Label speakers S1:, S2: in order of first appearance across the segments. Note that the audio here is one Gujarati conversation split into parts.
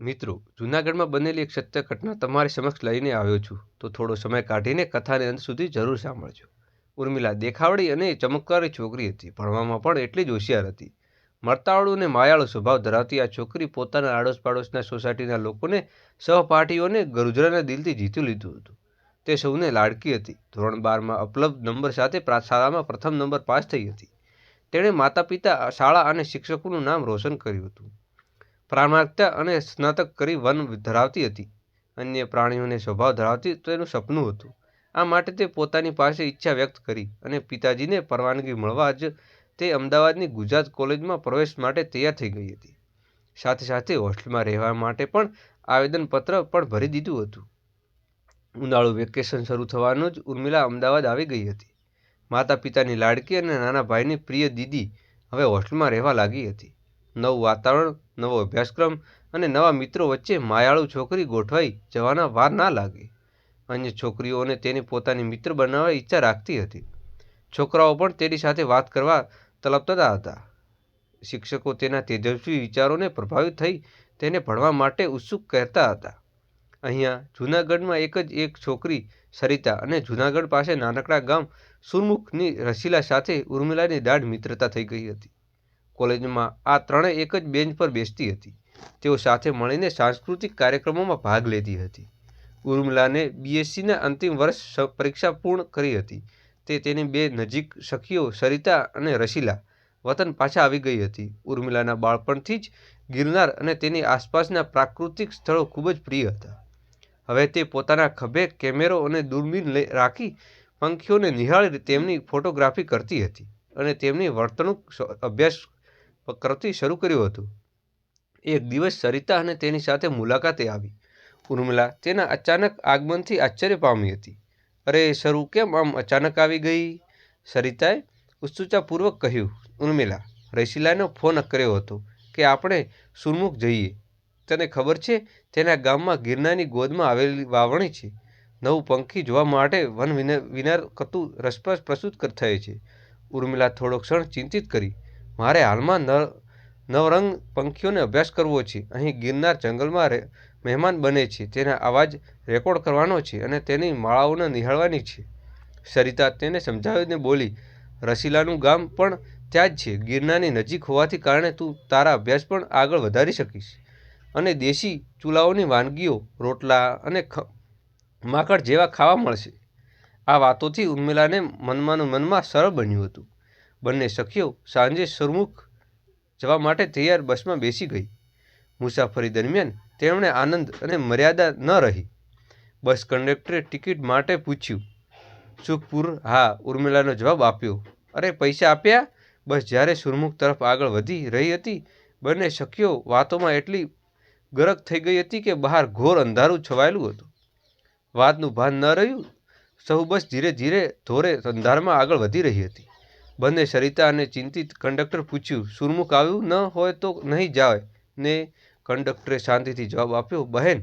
S1: મિત્રો, જૂનાગઢમાં બનેલી એક સત્ય ઘટના તમારી સમક્ષ લઈને આવ્યો છું, તો થોડો સમય કાઢીને કથાને અંત સુધી જરૂર સાંભળજો. ઉર્મિલા દેખાવડી અને ચમત્કારી છોકરી હતી. ભણવામાં પણ એટલી જ હોશિયાર હતી. મળતાળું અને માયાળુ સ્વભાવ ધરાવતી આ છોકરી પોતાના આડોશ પાડોશના સોસાયટીના લોકોને, સહપાઠીઓને ગુજરાના દિલથી જીતી લીધું હતું. તે સૌને લાડકી હતી. ધોરણ 12માં ઉપલબ્ધ નંબર સાથે શાળામાં પ્રથમ નંબર પાસ થઈ હતી. તેણે માતા પિતા, શાળા અને શિક્ષકોનું નામ રોશન કર્યું હતું. પ્રામાણિકતા અને સ્નાતક કરી વન ધરાવતી હતી. અન્ય પ્રાણીઓને સ્વભાવ ધરાવતી તેનું સપનું હતું. આ માટે તે પોતાની પાસે ઈચ્છા વ્યક્ત કરી અને પિતાજીને પરવાનગી મળવા જ તે અમદાવાદની ગુજરાત કોલેજમાં પ્રવેશ માટે તૈયાર થઈ ગઈ હતી. સાથે સાથે હોસ્ટેલમાં રહેવા માટે પણ આવેદનપત્ર પણ ભરી દીધું હતું. ઉનાળુ વેકેશન શરૂ થવાનું જ ઉર્મિલા અમદાવાદ આવી ગઈ હતી. માતા પિતાની લાડકી અને નાના ભાઈની પ્રિય દીદી હવે હોસ્ટેલમાં રહેવા લાગી હતી. નવું વાતાવરણ, નવો અભ્યાસક્રમ અને નવા મિત્રો વચ્ચે માયાળુ છોકરી ગોઠવાઈ જવાના વાર ના લાગે. અન્ય છોકરીઓને તેની પોતાની મિત્ર બનાવવાની ઈચ્છા રાખતી હતી. છોકરાઓ પણ તેની સાથે વાત કરવા તલપતા હતા. શિક્ષકો તેના તેજસ્વી વિચારોને પ્રભાવિત થઈ તેને ભણવા માટે ઉત્સુક કહેતા હતા. અહીંયા જૂનાગઢમાં એક છોકરી સરિતા અને જૂનાગઢ પાસે નાનકડા ગામ સુરમુખની રસીલા સાથે ઉર્મિલાની દાઢ મિત્રતા થઈ ગઈ હતી. કોલેજમાં આ ત્રણેય એક જ બેન્ચ પર બેસતી હતી. તેઓ સાથે મળીને સાંસ્કૃતિક કાર્યક્રમોમાં ભાગ લેતી હતી. ઉર્મિલાને બીએસસીના અંતિમ વર્ષ પરીક્ષા પૂર્ણ કરી હતી. તે તેની બે નજીક સખીઓ સરિતા અને રસીલા વતન પાછા આવી ગઈ હતી. ઉર્મિલાના બાળપણથી જ ગિરનાર અને તેની આસપાસના પ્રાકૃતિક સ્થળો ખૂબ જ પ્રિય હતા. હવે તે પોતાના ખભે કેમેરો અને દૂરબીન રાખી પંખીઓને નિહાળી તેમની ફોટોગ્રાફી કરતી હતી અને તેમની વર્તણૂક અભ્યાસ કરતી શરૂ કર્યું હતું. એક દિવસ સરિતા અને તેની સાથે મુલાકાતે આવી. ઉર્મિલા તેના અચાનક આગમનથી આશ્ચર્ય પામી હતી. અરે સરું, કેમ આમ અચાનક આવી ગઈ? સરિતાએ ઉત્સુકતાપૂર્વક કહ્યું. ઉર્મિલા, રસીલાનો ફોન કર્યો હતો કે આપણે સુરમુખ જઈએ. તને ખબર છે, તેના ગામમાં ગિરનારની ગોદમાં આવેલી વાવણી છે. નવું પંખી જોવા માટે વન વિનાર કતું રસપ્રદ પ્રસ્તુત થયે છે. ઉર્મિલા થોડો ક્ષણ ચિંતિત કરી. મારે હાલમાં નવરંગ પંખીઓને અભ્યાસ કરવો છે. અહીં ગિરનાર જંગલમાં મહેમાન બને છે, તેના અવાજ રેકોર્ડ કરવાનો છે અને તેની માળાઓને નિહાળવાની છે. સરિતા તેને સમજાવીને બોલી, રસીલાનું ગામ પણ ત્યાં જ છે. ગિરનારની નજીક હોવાથી કારણે તું તારા અભ્યાસ પણ આગળ વધારી શકીશ અને દેશી ચૂલાઓની વાનગીઓ, રોટલા અને માકડ જેવા ખાવા મળશે. આ વાતોથી ઉર્મિલાને મનમાં સરળ બન્યું હતું. બંને સખીઓ સાંજે સુરમુખ જવા માટે તૈયાર બસમાં બેસી ગઈ. મુસાફરી દરમિયાન તેમણે આનંદ અને મર્યાદા ન રહી. બસ કંડક્ટરે ટિકિટ માટે પૂછ્યું. સુખપુર? હા, ઉર્મિલાનો જવાબ આપ્યો. અરે પૈસા આપ્યા? બસ જ્યારે સુરમુખ તરફ આગળ વધી રહી હતી, બંને સખીઓ વાતોમાં એટલી ગરક થઈ ગઈ હતી કે બહાર ઘોર અંધારું છવાયેલું હતું. વાતનું ભાન ન રહ્યું. સહુ બસ ધીરે ધીરે ધોરે અંધારમાં આગળ વધી રહી હતી. બંને સરિતા અને ચિંતિત કંડક્ટર પૂછ્યું, સુરમુખ આવ્યું ન હોય તો નહીં જાય ને? કંડક્ટરે શાંતિથી જવાબ આપ્યો, બહેન,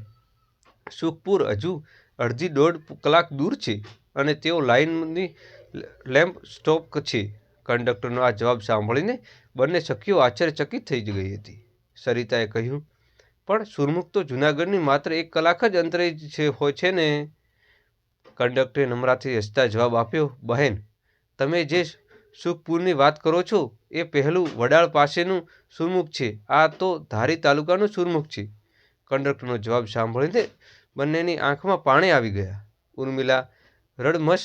S1: સુખપુર હજુ અડધી દોઢ કલાક દૂર છે અને તેઓ લાઇનની લેમ્પ સ્ટોપ છે. કંડક્ટરનો આ જવાબ સાંભળીને બંને સખીઓ આશ્ચર્યચકિત થઈ ગઈ હતી. સરિતાએ કહ્યું, પણ સુરમુખ તો જૂનાગઢની માત્ર 1 કલાક જ અંતરે હોય છે ને? કંડક્ટરે નમ્રતાથી હસતા જવાબ આપ્યો, બહેન, તમે જે સુખપુરની વાત કરો છો એ પહેલું વડાળ પાસેનું સુરમુખ છે. આ તો ધારી તાલુકાનું સુરમુખ છે. કંડક્ટરનો જવાબ સાંભળીને બંનેની આંખમાં પાણી આવી ગયા. ઉર્મિલા રડમસ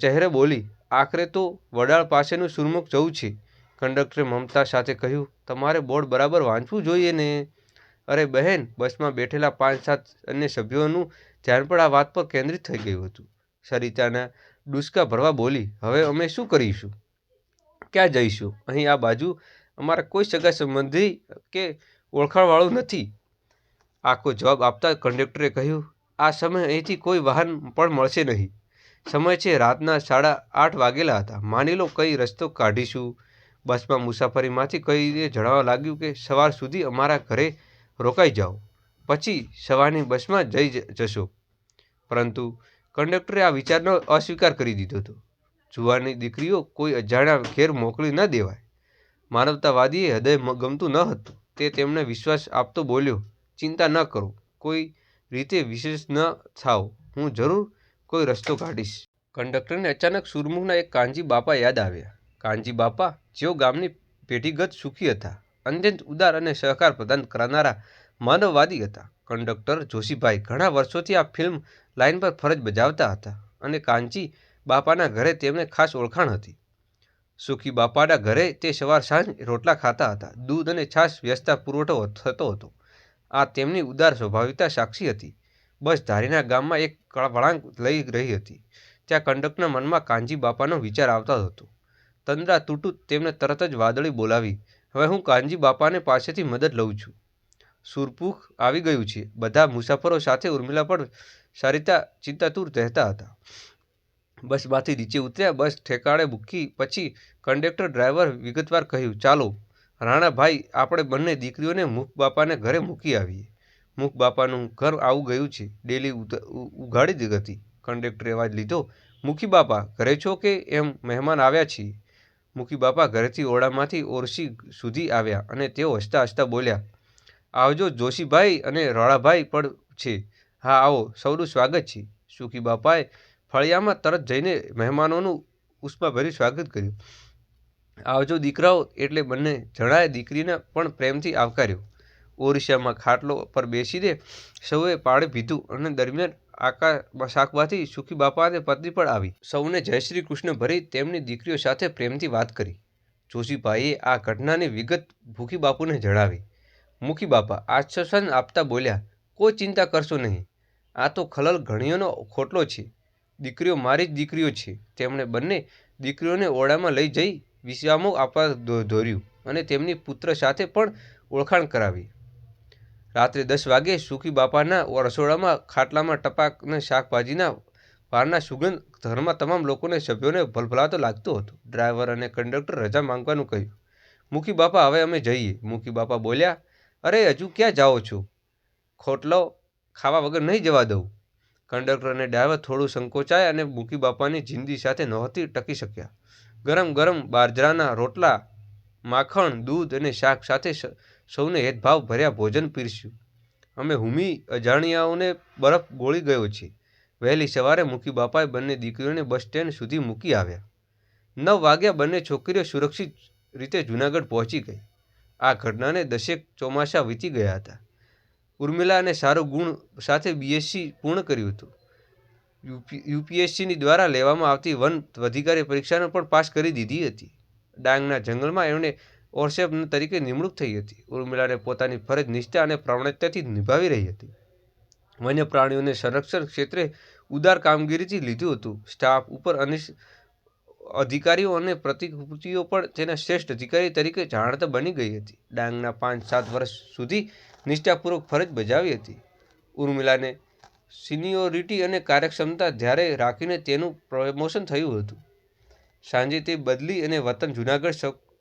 S1: ચહેરે બોલી, આખરે તો વડાળ પાસેનું સુરમુખ જવું છે. કંડક્ટરે મમતા સાથે કહ્યું, તમારે બોર્ડ બરાબર વાંચવું જોઈએ ને? અરે બહેન, બસમાં બેઠેલા 5-7 અન્ય સભ્યોનું ધ્યાન પણ આ વાત પર કેન્દ્રિત થઈ ગયું હતું. સરિતાના ડૂસકા ભરવા બોલી, હવે અમે શું કરીશું? ક્યાં જઈશું? અહીં આ બાજુ અમારા કોઈ સગા સંબંધી કે ઓળખાણવાળું નથી. આખો જવાબ આપતા કંડક્ટરે કહ્યું, આ સમયે અહીંથી કોઈ વાહન પણ મળશે નહીં. સમય છે રાતના 8:30 વાગેલા હતા. માની લો કઈ રસ્તો કાઢીશું. બસમાં મુસાફરીમાંથી કઈને જણાવવા લાગ્યું કે સવાર સુધી અમારા ઘરે રોકાઈ જાઓ, પછી સવારની બસમાં જશો. પરંતુ કંડક્ટરે આ વિચારનો અસ્વીકાર કરી દીધો હતો. જુવાનની દીકરીઓ કોઈ અજાણ્યા ઘેર મોકલી ન દેવાય. માનવતાવાદીએ હૃદય ગમતું ન હતું. તે તેમને વિશ્વાસ આપતો બોલ્યો, ચિંતા ન કરો, કોઈ રીતે વિશેષ ન થાવ, હું જરૂર કોઈ રસ્તો કાઢીશ. કંડક્ટરને અચાનક સુરમુખના એક કાનજી બાપા યાદ આવ્યા. કાનજી બાપા જેઓ ગામની પેઢીગત સુખી હતા, અત્યંત ઉદાર અને સહકાર પ્રદાન કરનારા માનવવાદી હતા. કંડક્ટર જોશીભાઈ ઘણા વર્ષોથી આ ફિલ્મ લાઇન પર ફરજ બજાવતા હતા અને કાનજી બાપાના ઘરે તેમને ખાસ ઓળખાણ હતી. સુખી બાપાના ઘરે તે સવાર સાંજ રોટલા ખાતા હતા. દૂધ અને છાશ વ્યસ્તા પુરવઠો થતો હતો. આ તેમની ઉદાર સ્વભાવિકતા સાક્ષી હતી. બસ ધારીના ગામમાં એક વળાંક લઈ રહી હતી. ત્યાં કંડક્ટરના મનમાં કાનજી બાપાનો વિચાર આવતો હતો. તંદ્રા તૂટું તેમને તરત જ વાદળી બોલાવી, હવે હું કાનજી બાપાને પાસેથી મદદ લઉં છું. સુરપુખ આવી ગયું છે. બધા મુસાફરો સાથે ઉર્મિલા પણ સારીતા ચિંતાતુર રહેતા હતા. બસમાંથી નીચે ઉતર્યા. બસ ઠેકાણે મૂકી પછી કંડક્ટર ડ્રાઈવર વિગતવાર કહ્યું, ચાલો રાણાભાઈ, આપણે બંને દીકરીઓને મુખ બાપાને ઘરે મૂકી આવીએ. મુખ બાપાનું ઘર આવું ગયું છે. ડેલી ઉઘાડી હતી. કંડક્ટરે અવાજ લીધો, મુખી બાપા ઘરે છો કે એમ? મહેમાન આવ્યા છીએ. મુખી બાપા ઘરેથી ઓરડામાંથી ઓરસી સુધી આવ્યા અને તેઓ હસતા હસતા બોલ્યા, આવજો જોશીભાઈ અને રાણાભાઈ પણ છે. હા આવો, સૌનું સ્વાગત છે. સુખી બાપાએ ફળિયામાં તરત જઈને મહેમાનોનું ઉષ્માભર્યું સ્વાગત કર્યું. આવજો દીકરાઓ એટલે બંને જણાએ દીકરીને પણ પ્રેમથી આવકાર્યો. ઓરિસ્સામાં ખાટલો પર બેસીને સૌએ પાણી પીધું અને દરમિયાન આકા શાકમાંથી સુખી બાપા અને પત્ની પણ આવી. સૌને જય શ્રી કૃષ્ણ ભરી તેમની દીકરીઓ સાથે પ્રેમથી વાત કરી. જોશીભાઈએ આ ઘટનાની વિગત ભૂખી બાપુને જણાવી. મુખી બાપા આશ્વાસન આપતા બોલ્યા, કોઈ ચિંતા કરશો નહીં. આ તો ખલલ ઘણીઓનો ખોટલો છે. દીકરીઓ મારી જ દીકરીઓ છે. તેમણે બંને દીકરીઓને ઓરડામાં લઈ જઈ વિશ્રામો આપવા દોર્યું અને તેમની પુત્ર સાથે પણ ઓળખાણ કરાવી. રાત્રે 10 વાગે સુખી બાપાના રસોડામાં ખાટલામાં ટપાક અને શાકભાજીના વારના સુગંધ ઘરમાં તમામ સભ્યોને ભલભલાતો લાગતો હતો. ડ્રાઈવર અને કંડક્ટર રજા માંગવાનું કહ્યું. મુખી બાપા, હવે અમે જઈએ. મુખી બાપા બોલ્યા, અરે હજુ ક્યાં જાઓ છો? ખોટલો ખાવા વગર નહીં જવા દઉં. કંડક્ટર અને ડ્રાઈવર થોડું સંકોચાયા અને મુખી બાપાની જિંદગી સાથે નહોતી ટકી શક્યા. ગરમ ગરમ બાજરાના રોટલા, માખણ, દૂધ અને શાક સાથે સૌને હેદભાવ ભર્યા ભોજન પીરસ્યું. અમે હુમી અજાણ્યાઓને બરફ ગોળી ગયો છે. વહેલી સવારે મુખી બાપાએ બંને દીકરીઓને બસ સ્ટેન્ડ સુધી મૂકી આવ્યા. 9 વાગ્યા બંને છોકરીઓ સુરક્ષિત રીતે જૂનાગઢ પહોંચી ગઈ. આ ઘટનાને 10 ચોમાસા વીતી ગયા હતા. ઉર્મિલા અને સારો ગુણ સાથે બીએસસી પૂર્ણ કર્યું હતું. યુપીએસસીની દ્વારા લેવામાં આવતી વન અધિકારી પરીક્ષાને પણ પાસ કરી દીધી હતી. ડાંગના જંગલમાં એમણે ઓરસેપ તરીકે નિમણૂક થઈ હતી. ઉર્મિલાને પોતાની ફરજ નિષ્ઠા અને પ્રામાણિકતાથી નિભાવી રહી હતી. વન્ય પ્રાણીઓને સંરક્ષણ ક્ષેત્રે ઉદાર કામગીરીથી લીધું હતું. સ્ટાફ ઉપર અધિકારીઓ અને પ્રતિકૃતિઓ પણ તેના શ્રેષ્ઠ અધિકારી તરીકે જાણતા બની ગઈ હતી. ડાંગના 5-7 વર્ષ સુધી નિષ્ઠાપૂર્વક ફરજ બજાવી હતી. ઉર્મિલાને સિનિયોરિટી અને કાર્યક્ષમતા ધ્યાને રાખીને તેનું પ્રમોશન થયું હતું. સાંજે તે બદલી અને વતન જૂનાગઢ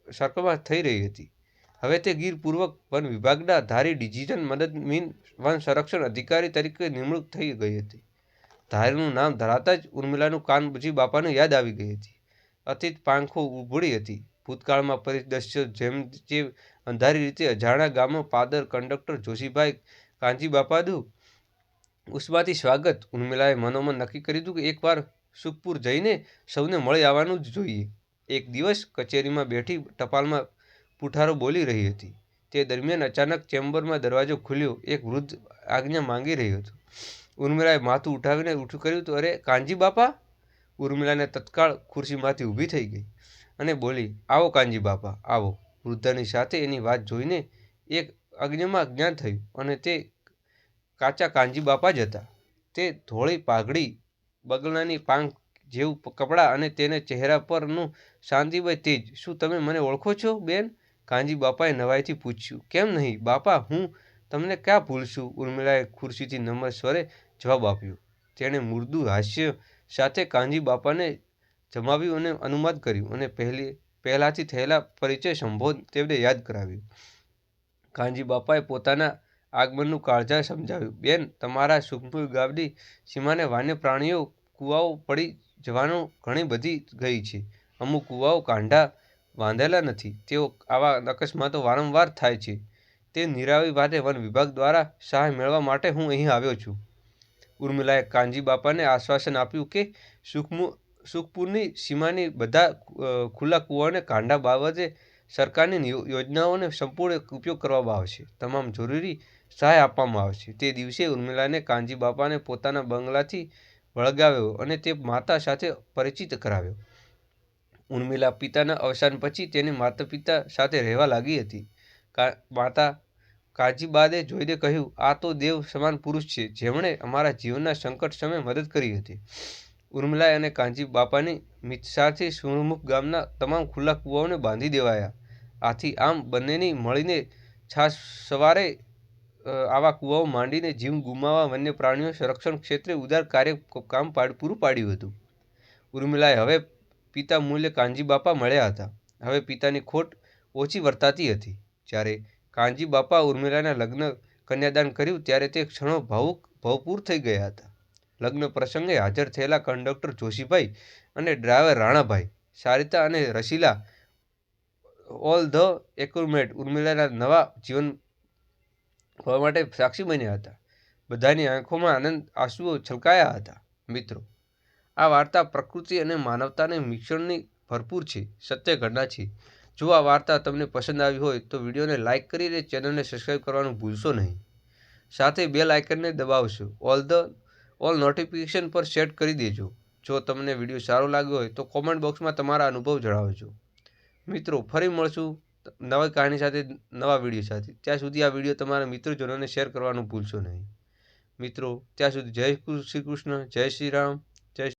S1: સર્કલમાં થઈ રહી હતી. હવે તે ગીર પૂર્વ વન વિભાગના ધારી ડિવિઝન મદદનીશ વન સંરક્ષણ અધિકારી તરીકે નિમણૂક થઈ ગઈ હતી. ધારીનું નામ ધરાતા જ ઉર્મિલાનું કાનજી બાપાને યાદ આવી ગઈ હતી. અતીત પાંખો ઉભળી હતી. ભૂતકાળમાં પરિદૃશ્યો જેમ જે અંધારી રીતે અજાણ્યા ગામમાં પાદર કંડક્ટર જોશીભાઈ કાનજી બાપાનું ઉષ્માથી સ્વાગત. ઉર્મિલાએ મનોમન નક્કી કર્યું કે એકવાર સુખપુર જઈને સૌને મળી આવવાનું જ જોઈએ. એક દિવસ કચેરીમાં બેઠી ટપાલમાં પુઠારો બોલી રહી હતી. તે દરમિયાન અચાનક ચેમ્બરમાં દરવાજો ખુલ્યો. એક વૃદ્ધ આજ્ઞા માંગી રહ્યો હતો. ઉર્મિલાએ માથું ઉઠાવીને ઊઠું કર્યું તો અરે કાનજી બાપા! ઉર્મિલાને તત્કાળ ખુરશીમાંથી ઊભી થઈ ગઈ અને બોલી, આવો કાનજી બાપા, આવો. વૃદ્ધની સાથે એની વાત જોઈને એક આજ્ઞામાં જ્ઞાન થયું અને તે કાચા કાનજી બાપા જ હતા. તે ધોળી પાઘડી, બગલાની પાંખ જેવું કપડાં અને તેને ચહેરા પરનું શાંતિમય તેજ. શું તમે મને ઓળખો છો, બેન? કાનજી બાપાએ નવાઈથી પૂછ્યું. કેમ નહીં બાપા, હું તમને ક્યાં ભૂલશું? ઉર્મિલાએ ખુરશીથી નમ્ર સ્વરે જવાબ આપ્યો. તેણે મૃદુ હાસ્ય સાથે કાનજી બાપાને જમાવ્યું અને અનુમત કર્યું અને પહેલાથી થયેલા પરિચય સંબોધ તેમને યાદ કરાવ્યું. કાનજી બાપાએ પોતાના આગમનનું કાળજા સમજાવ્યું. બેન, તમારા સુખપુર ગામની સીમાને વન્ય પ્રાણીઓ કૂવાઓ પડી જવાનો ઘણી બધી ગઈ છે. અમુક કૂવાઓ કાંઠા બાંધેલા નથી. તેઓ આવા અકસ્માતો વારંવાર થાય છે. તે નીરાવી વાતે વન વિભાગ દ્વારા સહાય મેળવવા માટે હું અહીં આવ્યો છું. ઉર્મિલાએ કાનજી બાપાને આશ્વાસન આપ્યું કે સુખપુરની સીમાની બધા ખુલ્લા કૂવાઓને કાંડા બાબતે સરકારની યોજનાઓને સંપૂર્ણ ઉપયોગ કરવામાં આવશે. તમામ જરૂરી સહાય આપવામાં આવશે. તે દિવસે ઉર્મિલાને કાનજી બાપાને પોતાના બંગલાથી વળગાવ્યો અને તે માતા સાથે પરિચિત કરાવ્યો. ઉર્મિલા પિતાના અવસાન પછી તેની માતા પિતા સાથે રહેવા લાગી હતી. માતા કાજીબાદે જોઈને કહ્યું, આ તો દેવ સમાન પુરુષ છે, જેમણે અમારા જીવનના સંકટ સમયે મદદ કરી હતી. ઉર્મિલાએ અને કાનજી બાપાની મિતસારથી સુરમુખ ગામના તમામ ખુલ્લા કૂવાઓને બાંધી દેવાયા. આથી આમ બંનેની મળીને સવારે આવા કૂવાઓ માંડીને જીવ ગુમાવવા વન્ય પ્રાણીઓ સંરક્ષણ ક્ષેત્રે ઉદાર કામ પૂરું પાડ્યું હતું. ઉર્મિલાએ હવે પિતા મૂલ્ય કાનજી બાપા મળ્યા હતા. હવે પિતાની ખોટ ઓછી વર્તાતી હતી. જ્યારે કાનજી બાપા ઉર્મિલાના લગ્ન કન્યાદાન કર્યું ત્યારે તે ક્ષણો ભાવપૂર થઈ ગયા હતા. લગ્ન પ્રસંગે હાજર થયેલા કંડક્ટર જોશીભાઈ અને ડ્રાઈવર રાણાભાઈ, સારિતા અને રસીલા ઓલ ધ એક્યુમેટ ઉર્મિલાના નવા જીવન હોવા માટે સાક્ષી બન્યા હતા. બધાની આંખોમાં આનંદ આંસુઓ છલકાયા હતા. મિત્રો, આ વાર્તા પ્રકૃતિ અને માનવતાને મિશ્રણની ભરપૂર છે, સત્ય ઘટના છે. જો આ વાર્તા તમને પસંદ આવી હોય તો વિડીયોને લાઇક કરીને ચેનલને સબસ્ક્રાઈબ કરવાનું ભૂલશો નહીં. સાથે બેલ આઇકનને દબાવશો. ઓલ નોટિફિકેશન પર સેટ કરી દેજો. જો તમને વિડીયો સારો લાગ્યો હોય તો કોમેન્ટ બોક્સમાં તમારા અનુભવ જણાવજો. મિત્રો, ફરી મળશું નવી કહાની સાથે, નવા વિડીયો સાથે. ત્યાં સુધી આ વિડીયો તમારા મિત્રજનોને શેર કરવાનું ભૂલશો નહીં. મિત્રો, ત્યાં સુધી જય શ્રી કૃષ્ણ, જય શ્રી રામ.